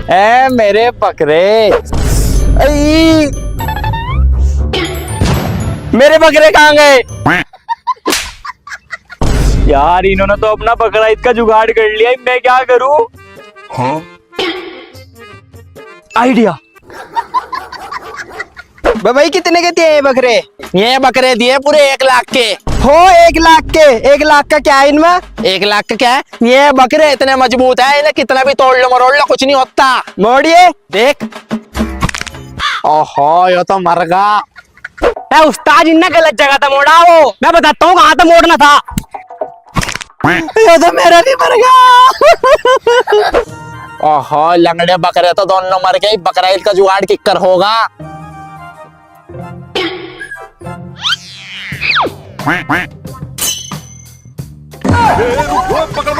ए मेरे बकरे, आई मेरे बकरे कहाँ गए? यार इन्होंने तो अपना बकरा ईद का जुगाड़ कर लिया, मैं क्या करूं? हाँ? आइडिया। भाई कितने के दिए बकरे? ये बकरे दिए पूरे 1 लाख के। हो 1 लाख के? 1 लाख का क्या है इनमें? 1 लाख का क्या है? ये बकरे इतने मजबूत है, इन्हें कितना भी तोड़ लो मरोड़ लो कुछ नहीं होता। मोड़िए देख। ओहो ये तो मर गया। उस्ताद इन्ना गलत जगह था मोड़ा, वो मैं बताता हूँ कहाँ था मोड़ना था। ये तो मेरा भी मर गया। ओहो लंगड़े बकरे तो दोनों मर गए, बकरा ईद का जुगाड़ किक्कर होगा। पकड़